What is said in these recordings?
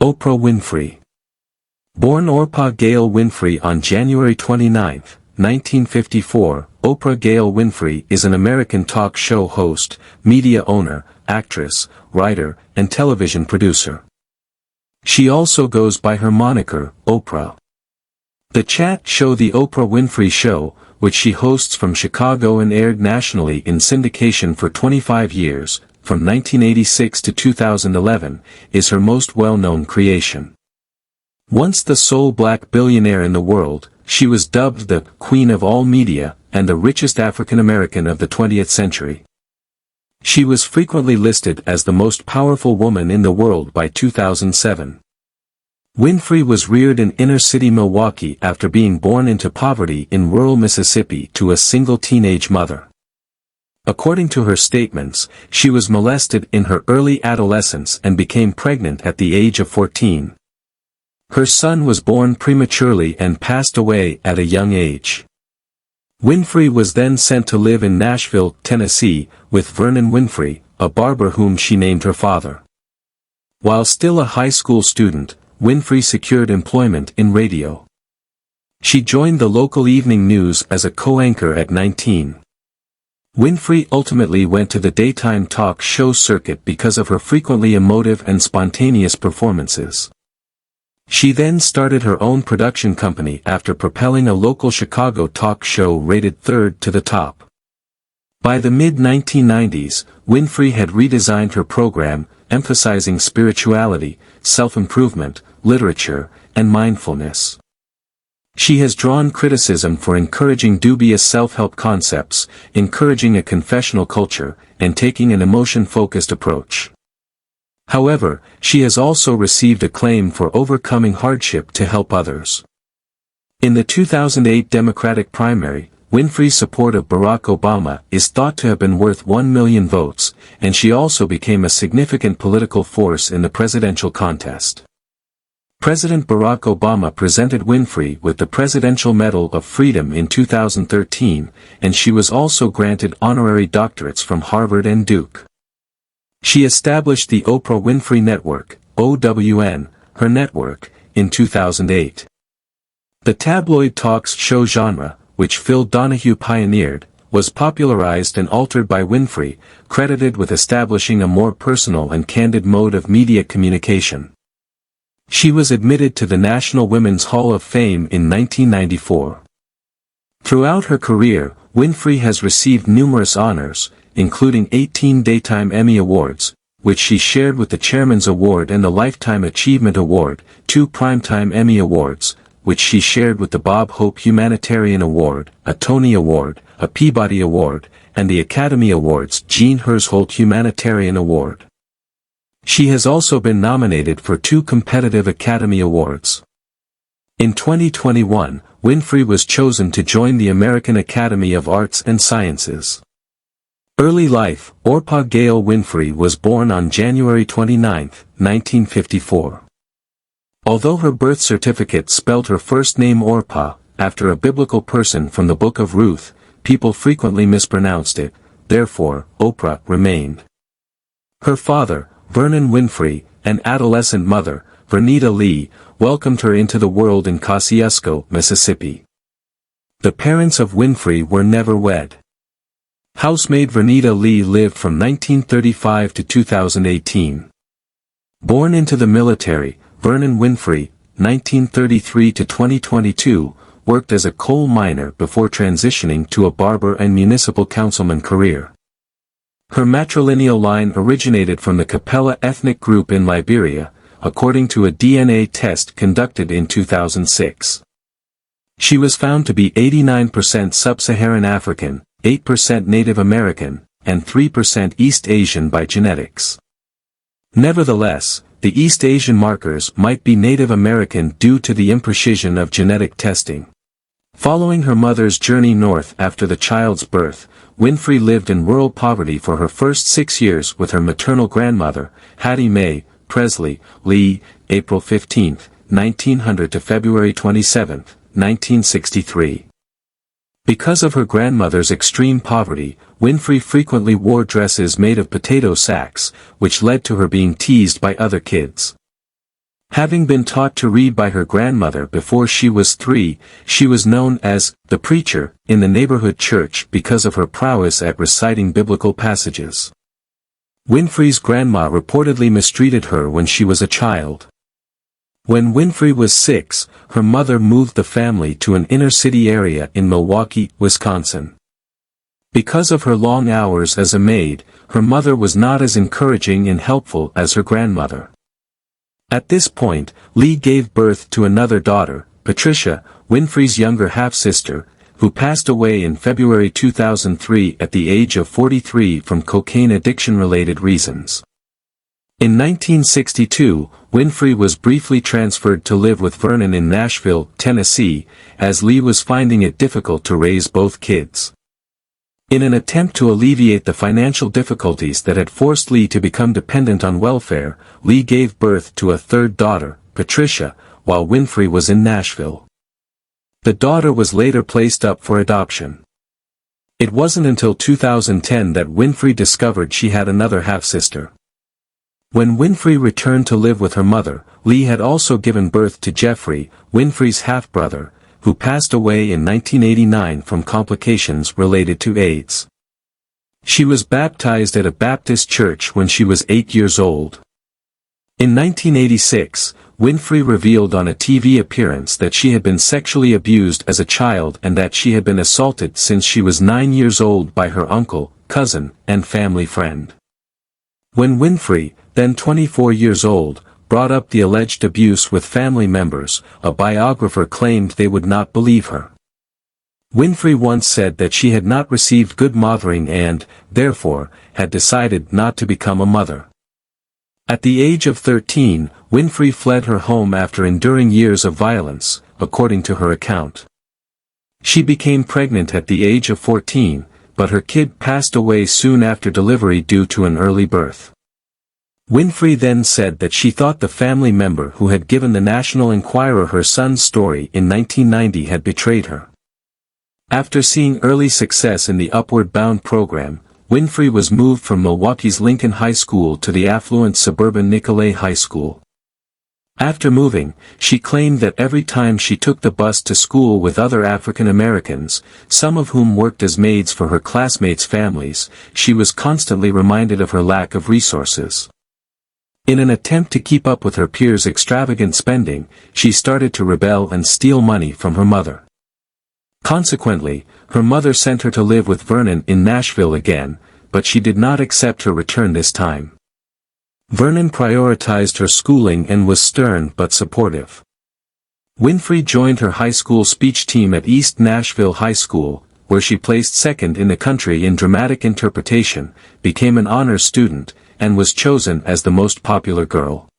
Oprah Winfrey. Born Orpah Gail Winfrey on January 29, 1954, Oprah Gail Winfrey is an American talk show host, media owner, actress, writer, and television producer. She also goes by her moniker, Oprah. The chat show The Oprah Winfrey Show, which she hosts from Chicago and aired nationally in syndication for 25 years, from 1986 to 2011, is her most well-known creation. Once the sole black billionaire in the world, she was dubbed the Queen of all media and the richest African American of the 20th century. She was frequently listed as the most powerful woman in the world by 2007. Winfrey was reared in inner-city Milwaukee after being born into poverty in rural Mississippi to a single teenage mother. According to her statements, she was molested in her early adolescence and became pregnant at the age of 14. Her son was born prematurely and passed away at a young age. Winfrey was then sent to live in Nashville, Tennessee, with Vernon Winfrey, a barber whom she named her father. While still a high school student, Winfrey secured employment in radio. She joined the local evening news as a co-anchor at 19. Winfrey ultimately went to the daytime talk show circuit because of her frequently emotive and spontaneous performances. She then started her own production company after propelling a local Chicago talk show rated third to the top. By the mid-1990s, Winfrey had redesigned her program, emphasizing spirituality, self-improvement, literature, and mindfulness. She has drawn criticism for encouraging dubious self-help concepts, encouraging a confessional culture, and taking an emotion-focused approach. However, she has also received acclaim for overcoming hardship to help others. In the 2008 Democratic primary, Winfrey's support of Barack Obama is thought to have been worth 1 million votes, and she also became a significant political force in the presidential contest. President Barack Obama presented Winfrey with the Presidential Medal of Freedom in 2013, and she was also granted honorary doctorates from Harvard and Duke. She established the Oprah Winfrey Network, OWN, her network, in 2008. The tabloid talk show genre, which Phil Donahue pioneered, was popularized and altered by Winfrey, credited with establishing a more personal and candid mode of media communication. She was admitted to the National Women's Hall of Fame in 1994. Throughout her career, Winfrey has received numerous honors, including 18 Daytime Emmy Awards, which she shared with the Chairman's Award and the Lifetime Achievement Award, 2 Primetime Emmy Awards, which she shared with the Bob Hope Humanitarian Award, a Tony Award, a Peabody Award, and the Academy Awards' Jean Hersholt Humanitarian Award. She has also been nominated for 2 competitive Academy Awards. In 2021, Winfrey was chosen to join the American Academy of Arts and Sciences. Early life: Orpah Gail Winfrey was born on January 29, 1954. Although her birth certificate spelled her first name Orpah, after a biblical person from the Book of Ruth, people frequently mispronounced it, therefore, Oprah remained. Her father, Vernon Winfrey, and adolescent mother, Vernita Lee, welcomed her into the world in Kosciuszko, Mississippi. The parents of Winfrey were never wed. Housemaid Vernita Lee lived from 1935 to 2018. Born into the military, Vernon Winfrey, 1933 to 2022, worked as a coal miner before transitioning to a barber and municipal councilman career. Her matrilineal line originated from the Capella ethnic group in Liberia, according to a DNA test conducted in 2006. She was found to be 89% Sub-Saharan African, 8% Native American, and 3% East Asian by genetics. Nevertheless, the East Asian markers might be Native American due to the imprecision of genetic testing. Following her mother's journey north after the child's birth, Winfrey lived in rural poverty for her first 6 years with her maternal grandmother, Hattie Mae Presley Lee, April 15, 1900 to February 27, 1963. Because of her grandmother's extreme poverty, Winfrey frequently wore dresses made of potato sacks, which led to her being teased by other kids. Having been taught to read by her grandmother before she was 3, she was known as the preacher in the neighborhood church because of her prowess at reciting biblical passages. Winfrey's grandma reportedly mistreated her when she was a child. When Winfrey was 6, her mother moved the family to an inner-city area in Milwaukee, Wisconsin. Because of her long hours as a maid, her mother was not as encouraging and helpful as her grandmother. At this point, Lee gave birth to another daughter, Patricia, Winfrey's younger half-sister, who passed away in February 2003 at the age of 43 from cocaine addiction-related reasons. In 1962, Winfrey was briefly transferred to live with Vernon in Nashville, Tennessee, as Lee was finding it difficult to raise both kids. In an attempt to alleviate the financial difficulties that had forced Lee to become dependent on welfare, Lee gave birth to a third daughter, Patricia, while Winfrey was in Nashville. The daughter was later placed up for adoption. It wasn't until 2010 that Winfrey discovered she had another half-sister. When Winfrey returned to live with her mother, Lee had also given birth to Jeffrey, Winfrey's half-brother, who passed away in 1989 from complications related to AIDS. She was baptized at a Baptist church when she was 8 years old. In 1986, Winfrey revealed on a TV appearance that she had been sexually abused as a child and that she had been assaulted since she was 9 years old by her uncle, cousin, and family friend. When Winfrey, then 24 years old, brought up the alleged abuse with family members, a biographer claimed they would not believe her. Winfrey once said that she had not received good mothering and, therefore, had decided not to become a mother. At the age of 13, Winfrey fled her home after enduring years of violence, according to her account. She became pregnant at the age of 14, but her kid passed away soon after delivery due to an early birth. Winfrey then said that she thought the family member who had given the National Enquirer her son's story in 1990 had betrayed her. After seeing early success in the Upward Bound program, Winfrey was moved from Milwaukee's Lincoln High School to the affluent suburban Nicolet High School. After moving, she claimed that every time she took the bus to school with other African Americans, some of whom worked as maids for her classmates' families, she was constantly reminded of her lack of resources. In an attempt to keep up with her peers' extravagant spending, she started to rebel and steal money from her mother. Consequently, her mother sent her to live with Vernon in Nashville again, but she did not accept her return this time. Vernon prioritized her schooling and was stern but supportive. Winfrey joined her high school speech team at East Nashville High School, where she placed second in the country in dramatic interpretation, became an honors student, and was chosen as the most popular girl.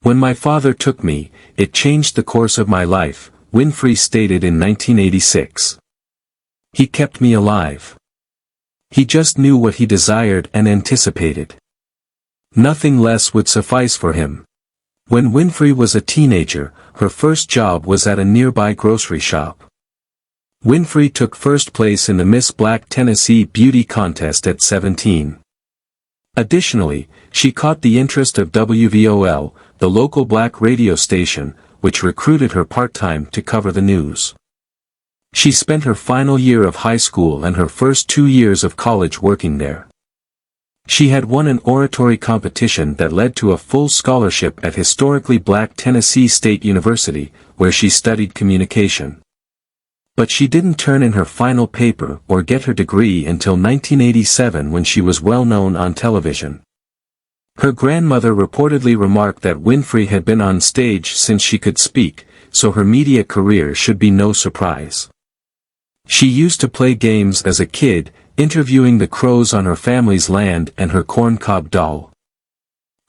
"When my father took me, it changed the course of my life," Winfrey stated in 1986. "He kept me alive. He just knew what he desired and anticipated. Nothing less would suffice for him." When Winfrey was a teenager, her first job was at a nearby grocery shop. Winfrey took first place in the Miss Black Tennessee Beauty Contest at 17. Additionally, she caught the interest of WVOL, the local black radio station, which recruited her part-time to cover the news. She spent her final year of high school and her first 2 years of college working there. She had won an oratory competition that led to a full scholarship at historically black Tennessee State University, where she studied communication. But she didn't turn in her final paper or get her degree until 1987 when she was well known on television. Her grandmother reportedly remarked that Winfrey had been on stage since she could speak, so her media career should be no surprise. She used to play games as a kid, interviewing the crows on her family's land and her corncob doll.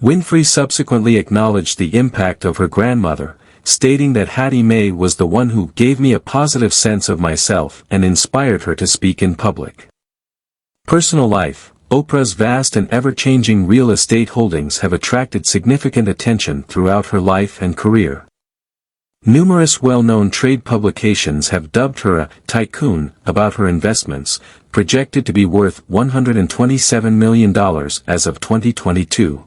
Winfrey subsequently acknowledged the impact of her grandmother, stating that Hattie Mae was the one who gave me a positive sense of myself and inspired her to speak in public. Personal life. Oprah's vast and ever-changing real estate holdings have attracted significant attention throughout her life and career. Numerous well-known trade publications have dubbed her a tycoon about her investments, projected to be worth $127 million as of 2022.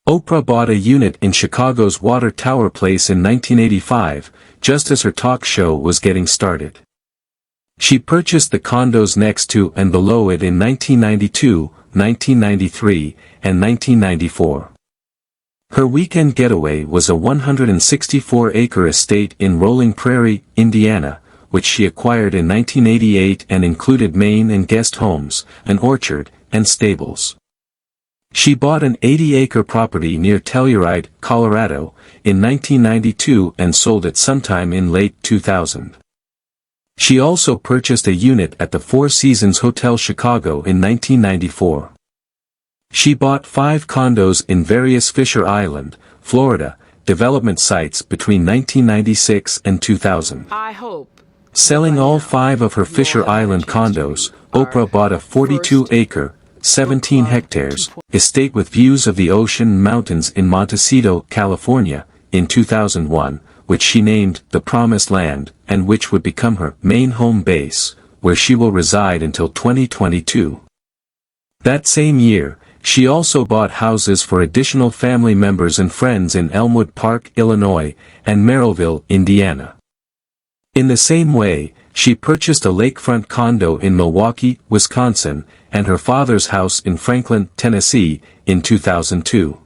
Oprah bought a unit in Chicago's Water Tower Place in 1985, just as her talk show was getting started. She purchased the condos next to and below it in 1992, 1993, and 1994. Her weekend getaway was a 164-acre estate in Rolling Prairie, Indiana, which she acquired in 1988 and included main and guest homes, an orchard, and stables. She bought an 80-acre property near Telluride, Colorado, in 1992 and sold it sometime in late 2000. She also purchased a unit at the Four Seasons Hotel Chicago in 1994. She bought 5 condos in various Fisher Island, Florida, development sites between 1996 and 2000. Selling all 5 of her Fisher Island condos, Oprah bought a 42-acre, 17 hectares, estate with views of the ocean and mountains in Montecito, California, in 2001, which she named the Promised Land, and which would become her main home base, where she will reside until 2022. That same year, she also bought houses for additional family members and friends in Elmwood Park, Illinois, and Merrillville, Indiana. In the same way, she purchased a lakefront condo in Milwaukee, Wisconsin, and her father's house in Franklin, Tennessee, in 2002.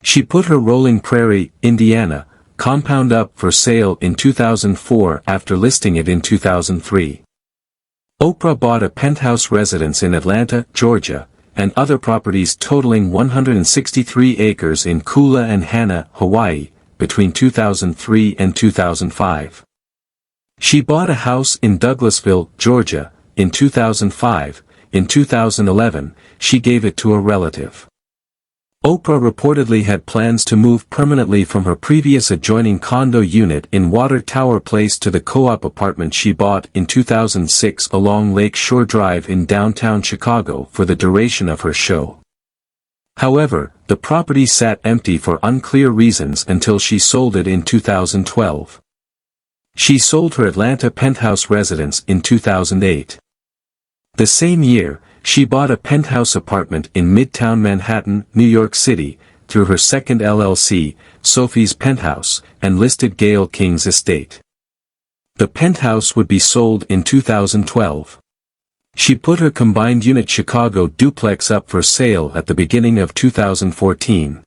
She put her Rolling Prairie, Indiana, compound up for sale in 2004 after listing it in 2003. Oprah bought a penthouse residence in Atlanta, Georgia, and other properties totaling 163 acres in Kula and Hana, Hawaii, between 2003 and 2005. She bought a house in Douglasville, Georgia, in 2005. In 2011, she gave it to a relative. Oprah reportedly had plans to move permanently from her previous adjoining condo unit in Water Tower Place to the co-op apartment she bought in 2006 along Lake Shore Drive in downtown Chicago for the duration of her show. However, the property sat empty for unclear reasons until she sold it in 2012. She sold her Atlanta penthouse residence in 2008. The same year, she bought a penthouse apartment in Midtown Manhattan, New York City, through her second LLC, Sophie's Penthouse, and listed Gayle King's estate. The penthouse would be sold in 2012. She put her combined unit Chicago duplex up for sale at the beginning of 2014.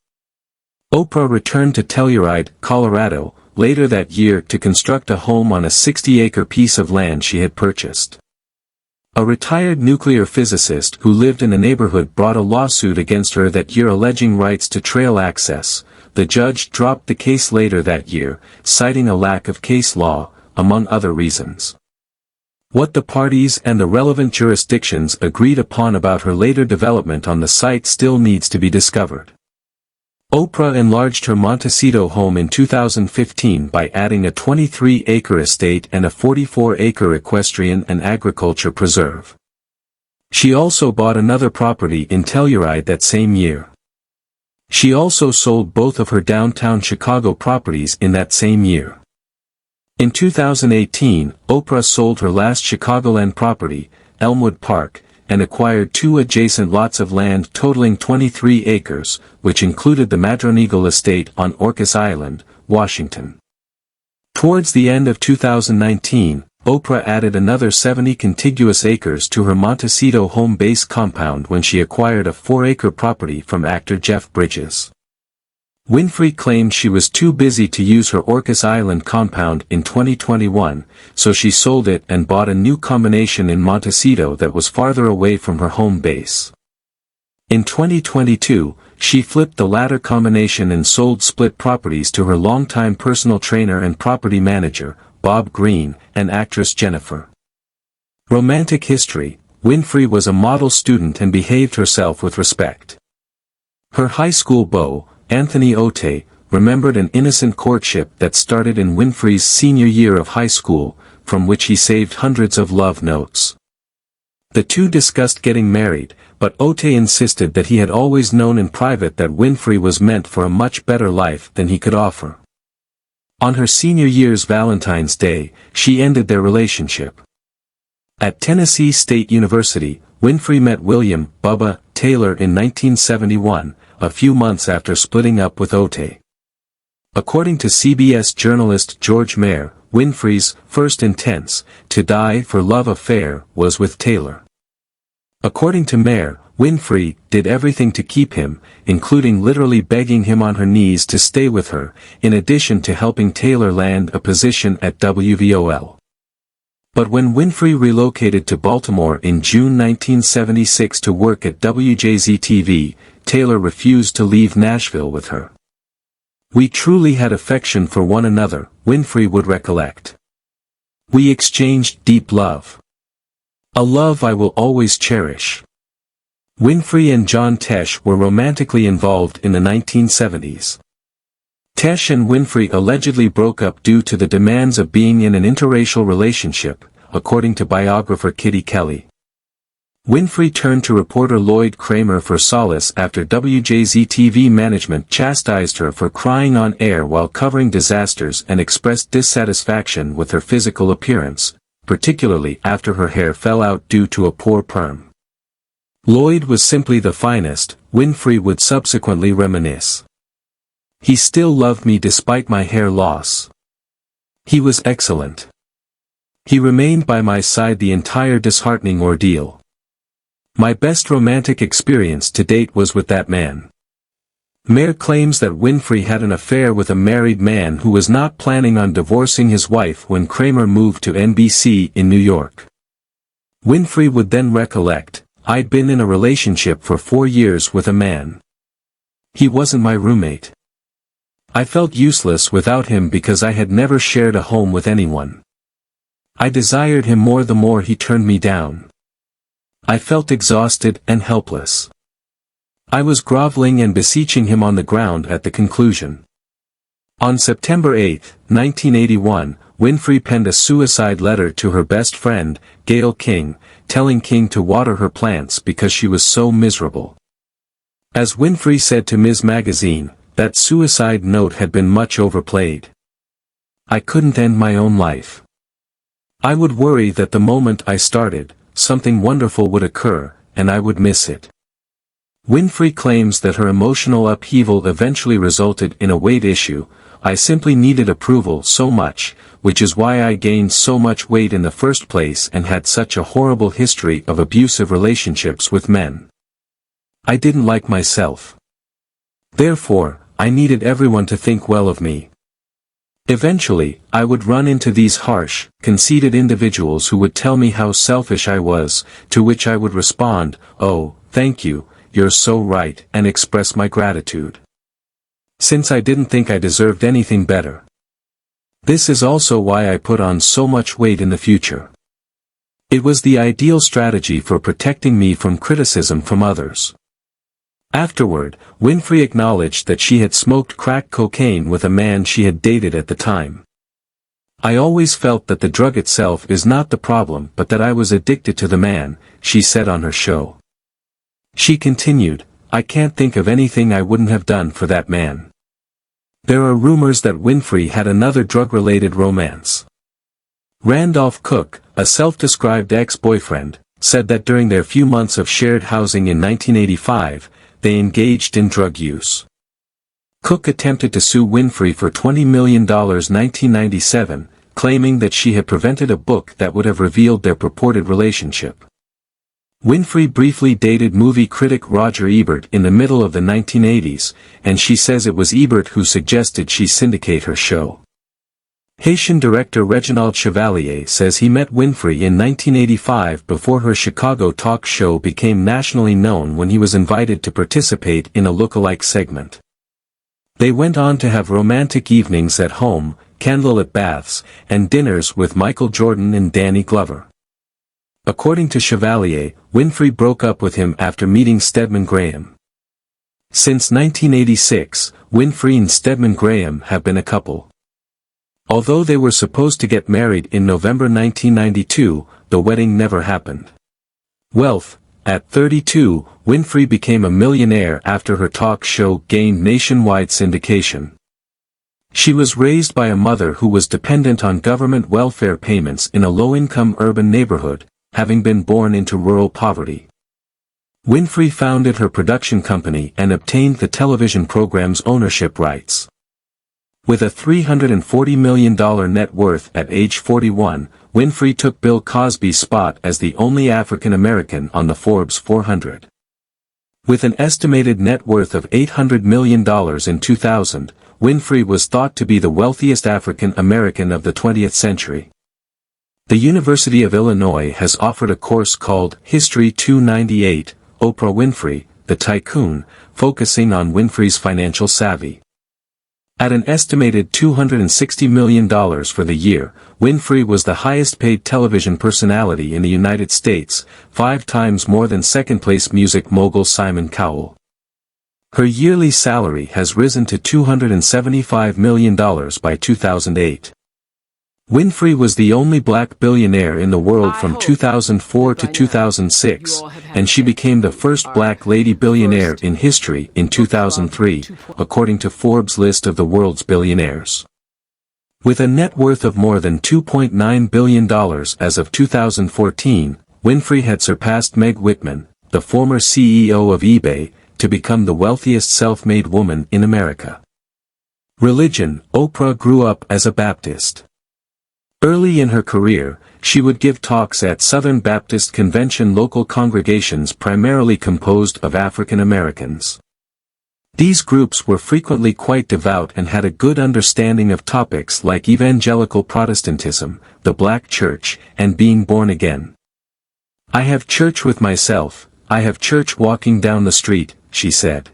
Oprah returned to Telluride, Colorado, later that year to construct a home on a 60-acre piece of land she had purchased. A retired nuclear physicist who lived in the neighborhood brought a lawsuit against her that year alleging rights to trail access. The judge dropped the case later that year, citing a lack of case law, among other reasons. What the parties and the relevant jurisdictions agreed upon about her later development on the site still needs to be discovered. Oprah enlarged her Montecito home in 2015 by adding a 23-acre estate and a 44-acre equestrian and agriculture preserve. She also bought another property in Telluride that same year. She also sold both of her downtown Chicago properties in that same year. In 2018, Oprah sold her last Chicagoland property, Elmwood Park, and acquired 2 adjacent lots of land totaling 23 acres, which included the Madroneagle estate on Orcas Island, Washington. Towards the end of 2019, Oprah added another 70 contiguous acres to her Montecito home base compound when she acquired a 4-acre property from actor Jeff Bridges. Winfrey claimed she was too busy to use her Orcas Island compound in 2021, so she sold it and bought a new combination in Montecito that was farther away from her home base. In 2022, she flipped the latter combination and sold split properties to her longtime personal trainer and property manager, Bob Green, and actress Jennifer. Romantic history: Winfrey was a model student and behaved herself with respect. Her high school beau, Anthony Ote, remembered an innocent courtship that started in Winfrey's senior year of high school, from which he saved hundreds of love notes. The two discussed getting married, but Ote insisted that he had always known in private that Winfrey was meant for a much better life than he could offer. On her senior year's Valentine's Day, she ended their relationship. At Tennessee State University, Winfrey met William "Bubba" Taylor in 1971, a few months after splitting up with Oprah. According to CBS journalist George Mayer, Winfrey's first intense, to die for love affair was with Taylor. According to Mayer, Winfrey did everything to keep him, including literally begging him on her knees to stay with her, in addition to helping Taylor land a position at WVOL. But when Winfrey relocated to Baltimore in June 1976 to work at WJZ-TV, Taylor refused to leave Nashville with her. "We truly had affection for one another," Winfrey would recollect. "We exchanged deep love. A love I will always cherish." Winfrey and John Tesh were romantically involved in the 1970s. Tesh and Winfrey allegedly broke up due to the demands of being in an interracial relationship, according to biographer Kitty Kelly. Winfrey turned to reporter Lloyd Kramer for solace after WJZ-TV management chastised her for crying on air while covering disasters and expressed dissatisfaction with her physical appearance, particularly after her hair fell out due to a poor perm. "Lloyd was simply the finest," Winfrey would subsequently reminisce. "He still loved me despite my hair loss. He was excellent. He remained by my side the entire disheartening ordeal. My best romantic experience to date was with that man." Mayer claims that Winfrey had an affair with a married man who was not planning on divorcing his wife when Kramer moved to NBC in New York. Winfrey would then recollect, "I'd been in a relationship for 4 years with a man. He wasn't my roommate. I felt useless without him because I had never shared a home with anyone. I desired him more the more he turned me down. I felt exhausted and helpless. I was groveling and beseeching him on the ground at the conclusion." On September 8, 1981, Winfrey penned a suicide letter to her best friend, Gayle King, telling King to water her plants because she was so miserable. As Winfrey said to Ms. Magazine, that suicide note had been much overplayed. "I couldn't end my own life. I would worry that the moment I started, something wonderful would occur, and I would miss it." Winfrey claims that her emotional upheaval eventually resulted in a weight issue. "I simply needed approval so much, which is why I gained so much weight in the first place and had such a horrible history of abusive relationships with men. I didn't like myself. Therefore, I needed everyone to think well of me. Eventually, I would run into these harsh, conceited individuals who would tell me how selfish I was, to which I would respond, 'Oh, thank you, you're so right,' and express my gratitude. Since I didn't think I deserved anything better. This is also why I put on so much weight in the future. It was the ideal strategy for protecting me from criticism from others." Afterward, Winfrey acknowledged that she had smoked crack cocaine with a man she had dated at the time. "I always felt that the drug itself is not the problem but that I was addicted to the man," she said on her show. She continued, "I can't think of anything I wouldn't have done for that man." There are rumors that Winfrey had another drug-related romance. Randolph Cook, a self-described ex-boyfriend, said that during their few months of shared housing in 1985, they engaged in drug use. Cook attempted to sue Winfrey for $20 million in 1997, claiming that she had prevented a book that would have revealed their purported relationship. Winfrey briefly dated movie critic Roger Ebert in the middle of the 1980s, and she says it was Ebert who suggested she syndicate her show. Haitian director Reginald Chevalier says he met Winfrey in 1985 before her Chicago talk show became nationally known when he was invited to participate in a look-alike segment. They went on to have romantic evenings at home, candlelit baths, and dinners with Michael Jordan and Danny Glover. According to Chevalier, Winfrey broke up with him after meeting Stedman Graham. Since 1986, Winfrey and Stedman Graham have been a couple. Although they were supposed to get married in November 1992, the wedding never happened. Wealth. At 32, Winfrey became a millionaire after her talk show gained nationwide syndication. She was raised by a mother who was dependent on government welfare payments in a low-income urban neighborhood, having been born into rural poverty. Winfrey founded her production company and obtained the television program's ownership rights. With a $340 million net worth at age 41, Winfrey took Bill Cosby's spot as the only African American on the Forbes 400. With an estimated net worth of $800 million in 2000, Winfrey was thought to be the wealthiest African American of the 20th century. The University of Illinois has offered a course called History 298, Oprah Winfrey, the Tycoon, focusing on Winfrey's financial savvy. At an estimated $260 million for the year, Winfrey was the highest-paid television personality in the United States, 5 times more than second-place music mogul Simon Cowell. Her yearly salary has risen to $275 million by 2008. Winfrey was the only black billionaire in the world from 2004 to 2006, and she became the first black lady billionaire in history in 2003, according to Forbes' list of the world's billionaires. With a net worth of more than $2.9 billion as of 2014, Winfrey had surpassed Meg Whitman, the former CEO of eBay, to become the wealthiest self-made woman in America. Religion: Oprah grew up as a Baptist. Early in her career, she would give talks at Southern Baptist Convention local congregations primarily composed of African Americans. These groups were frequently quite devout and had a good understanding of topics like evangelical Protestantism, the black church, and being born again. "I have church with myself, I have church walking down the street," she said.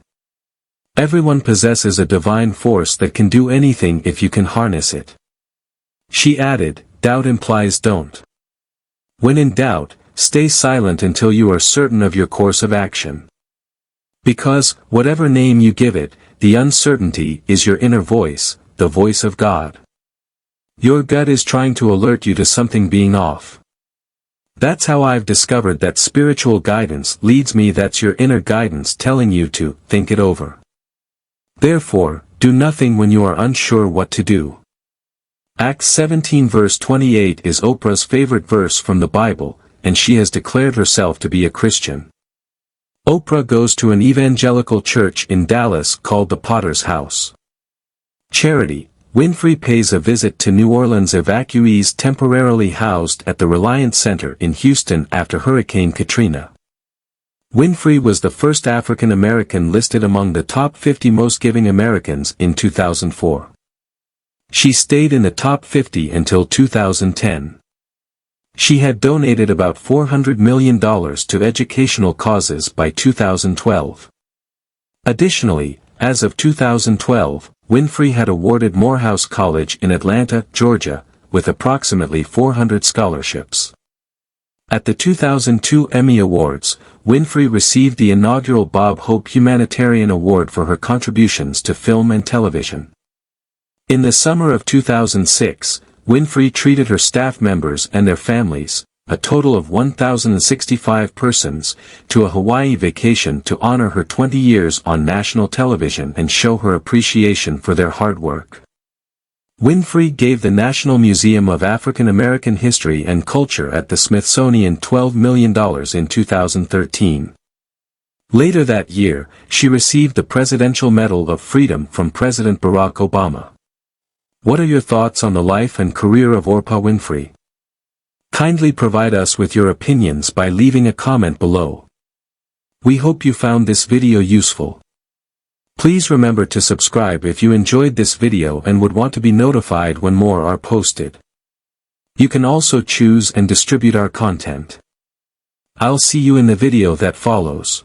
Everyone possesses a divine force that can do anything if you can harness it. She added, "Doubt implies don't. When in doubt, stay silent until you are certain of your course of action. Because, whatever name you give it, the uncertainty is your inner voice, the voice of God. Your gut is trying to alert you to something being off. That's how I've discovered that spiritual guidance leads me. That's your inner guidance telling you to think it over. Therefore, do nothing when you are unsure what to do." Acts 17 verse 28 is Oprah's favorite verse from the Bible, and she has declared herself to be a Christian. Oprah goes to an evangelical church in Dallas called the Potter's House. Charity: Winfrey pays a visit to New Orleans evacuees temporarily housed at the Reliance Center in Houston after Hurricane Katrina. Winfrey was the first African American listed among the top 50 most giving Americans in 2004. She stayed in the top 50 until 2010. She had donated about $400 million to educational causes by 2012. Additionally, as of 2012, Winfrey had awarded Morehouse College in Atlanta, Georgia, with approximately 400 scholarships. At the 2002 Emmy Awards, Winfrey received the inaugural Bob Hope Humanitarian Award for her contributions to film and television. In the summer of 2006, Winfrey treated her staff members and their families, a total of 1,065 persons, to a Hawaii vacation to honor her 20 years on national television and show her appreciation for their hard work. Winfrey gave the National Museum of African American History and Culture at the Smithsonian $12 million in 2013. Later that year, she received the Presidential Medal of Freedom from President Barack Obama. What are your thoughts on the life and career of Orpah Winfrey? Kindly provide us with your opinions by leaving a comment below. We hope you found this video useful. Please remember to subscribe if you enjoyed this video and would want to be notified when more are posted. You can also choose and distribute our content. I'll see you in the video that follows.